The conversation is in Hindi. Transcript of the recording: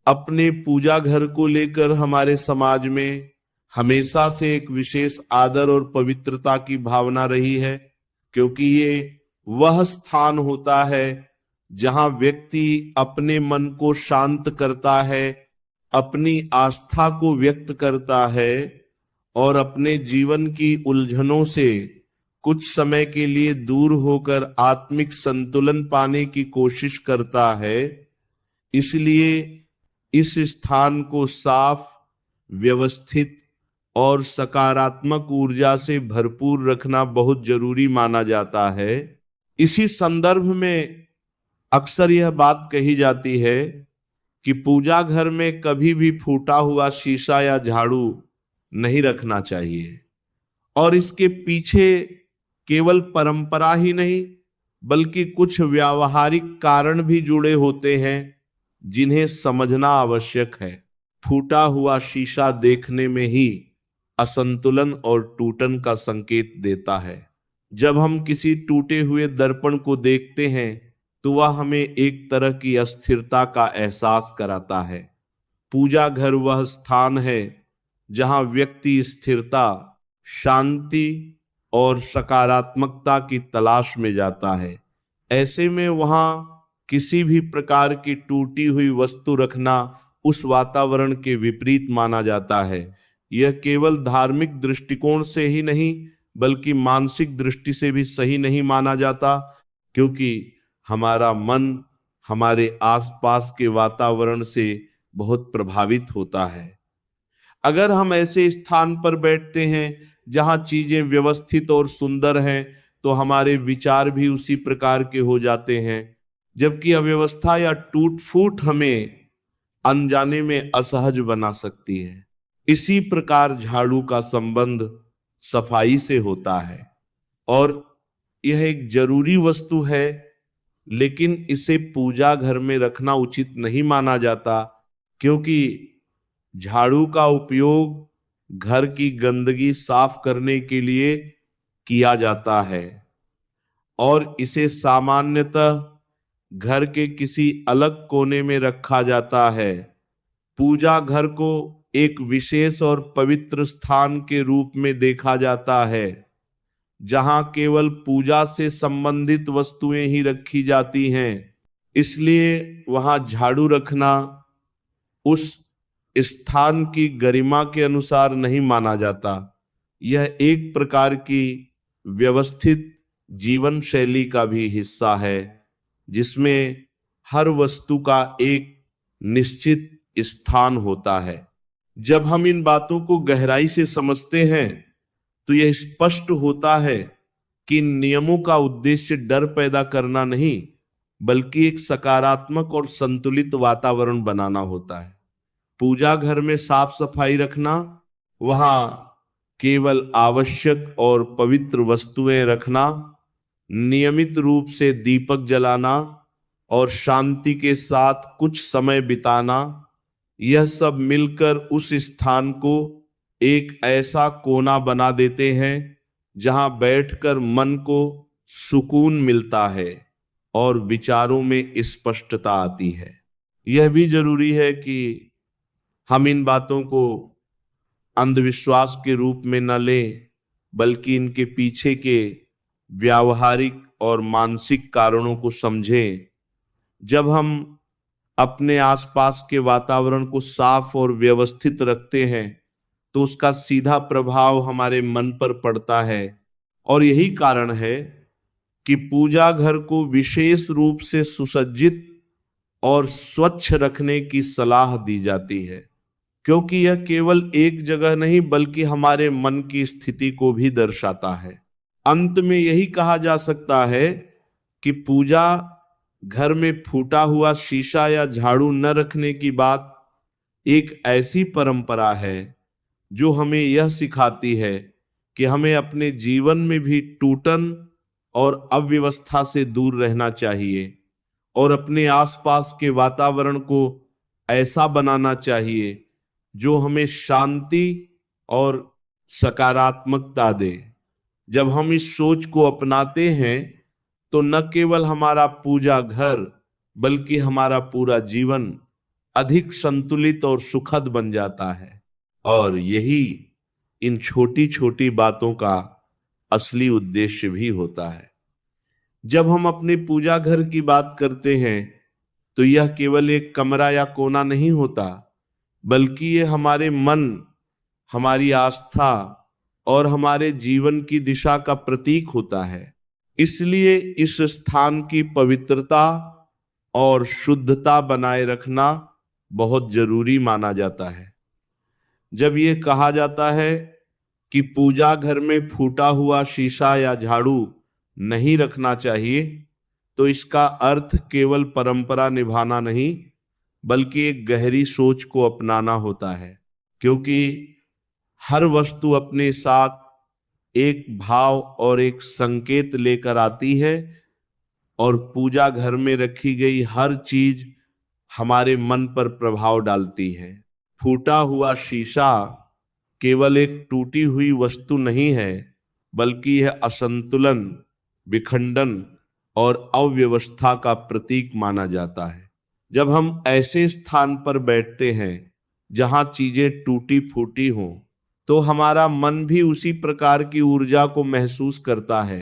अपने पूजा घर को लेकर हमारे समाज में हमेशा से एक विशेष आदर और पवित्रता की भावना रही है, क्योंकि ये वह स्थान होता है जहां व्यक्ति अपने मन को शांत करता है, अपनी आस्था को व्यक्त करता है और अपने जीवन की उलझनों से कुछ समय के लिए दूर होकर आत्मिक संतुलन पाने की कोशिश करता है। इसलिए इस स्थान को साफ, व्यवस्थित और सकारात्मक ऊर्जा से भरपूर रखना बहुत जरूरी माना जाता है। इसी संदर्भ में अक्सर यह बात कही जाती है कि पूजा घर में कभी भी फूटा हुआ शीशा या झाड़ू नहीं रखना चाहिए, और इसके पीछे केवल परंपरा ही नहीं बल्कि कुछ व्यावहारिक कारण भी जुड़े होते हैं जिन्हें समझना आवश्यक है। फूटा हुआ शीशा देखने में ही असंतुलन और टूटन का संकेत देता है। जब हम किसी टूटे हुए दर्पण को देखते हैं तो वह हमें एक तरह की अस्थिरता का एहसास कराता है। पूजा घर वह स्थान है जहां व्यक्ति स्थिरता, शांति और सकारात्मकता की तलाश में जाता है। ऐसे में वहां किसी भी प्रकार की टूटी हुई वस्तु रखना उस वातावरण के विपरीत माना जाता है। यह केवल धार्मिक दृष्टिकोण से ही नहीं बल्कि मानसिक दृष्टि से भी सही नहीं माना जाता, क्योंकि हमारा मन हमारे आसपास के वातावरण से बहुत प्रभावित होता है। अगर हम ऐसे स्थान पर बैठते हैं जहां चीजें व्यवस्थित और सुंदर हैं तो हमारे विचार भी उसी प्रकार के हो जाते हैं, जबकि अव्यवस्था या टूट फूट हमें अनजाने में असहज बना सकती है। इसी प्रकार झाड़ू का संबंध सफाई से होता है और यह एक जरूरी वस्तु है, लेकिन इसे पूजा घर में रखना उचित नहीं माना जाता, क्योंकि झाड़ू का उपयोग घर की गंदगी साफ करने के लिए किया जाता है और इसे सामान्यतः घर के किसी अलग कोने में रखा जाता है। पूजा घर को एक विशेष और पवित्र स्थान के रूप में देखा जाता है जहां केवल पूजा से संबंधित वस्तुएं ही रखी जाती हैं। इसलिए वहां झाड़ू रखना उस स्थान की गरिमा के अनुसार नहीं माना जाता। यह एक प्रकार की व्यवस्थित जीवन शैली का भी हिस्सा है जिसमें हर वस्तु का एक निश्चित स्थान होता है। जब हम इन बातों को गहराई से समझते हैं तो यह स्पष्ट होता है कि इन नियमों का उद्देश्य डर पैदा करना नहीं बल्कि एक सकारात्मक और संतुलित वातावरण बनाना होता है। पूजा घर में साफ सफाई रखना, वहां केवल आवश्यक और पवित्र वस्तुएं रखना, नियमित रूप से दीपक जलाना और शांति के साथ कुछ समय बिताना, यह सब मिलकर उस स्थान को एक ऐसा कोना बना देते हैं जहां बैठकर मन को सुकून मिलता है और विचारों में स्पष्टता आती है। यह भी जरूरी है कि हम इन बातों को अंधविश्वास के रूप में न लें बल्कि इनके पीछे के व्यावहारिक और मानसिक कारणों को समझें। जब हम अपने आसपास के वातावरण को साफ और व्यवस्थित रखते हैं तो उसका सीधा प्रभाव हमारे मन पर पड़ता है और यही कारण है कि पूजा घर को विशेष रूप से सुसज्जित और स्वच्छ रखने की सलाह दी जाती है, क्योंकि यह केवल एक जगह नहीं बल्कि हमारे मन की स्थिति को भी दर्शाता है। अंत में यही कहा जा सकता है कि पूजा घर में फूटा हुआ शीशा या झाड़ू न रखने की बात एक ऐसी परंपरा है जो हमें यह सिखाती है कि हमें अपने जीवन में भी टूटन और अव्यवस्था से दूर रहना चाहिए और अपने आसपास के वातावरण को ऐसा बनाना चाहिए जो हमें शांति और सकारात्मकता दे। जब हम इस सोच को अपनाते हैं तो न केवल हमारा पूजा घर बल्कि हमारा पूरा जीवन अधिक संतुलित और सुखद बन जाता है। और यही इन छोटी छोटी बातों का असली उद्देश्य भी होता है। जब हम अपने पूजा घर की बात करते हैं तो यह केवल एक कमरा या कोना नहीं होता, बल्कि ये हमारे मन, हमारी आस्था और हमारे जीवन की दिशा का प्रतीक होता है। इसलिए इस स्थान की पवित्रता और शुद्धता बनाए रखना बहुत जरूरी माना जाता है। जब ये कहा जाता है कि पूजा घर में फूटा हुआ शीशा या झाड़ू नहीं रखना चाहिए, तो इसका अर्थ केवल परंपरा निभाना नहीं, बल्कि एक गहरी सोच को अपनाना होता है। क्योंकि हर वस्तु अपने साथ एक भाव और एक संकेत लेकर आती है, और पूजा घर में रखी गई हर चीज हमारे मन पर प्रभाव डालती है। फूटा हुआ शीशा केवल एक टूटी हुई वस्तु नहीं है, बल्कि यह असंतुलन, विखंडन और अव्यवस्था का प्रतीक माना जाता है। जब हम ऐसे स्थान पर बैठते हैं जहां चीजें टूटी फूटी हों, तो हमारा मन भी उसी प्रकार की ऊर्जा को महसूस करता है।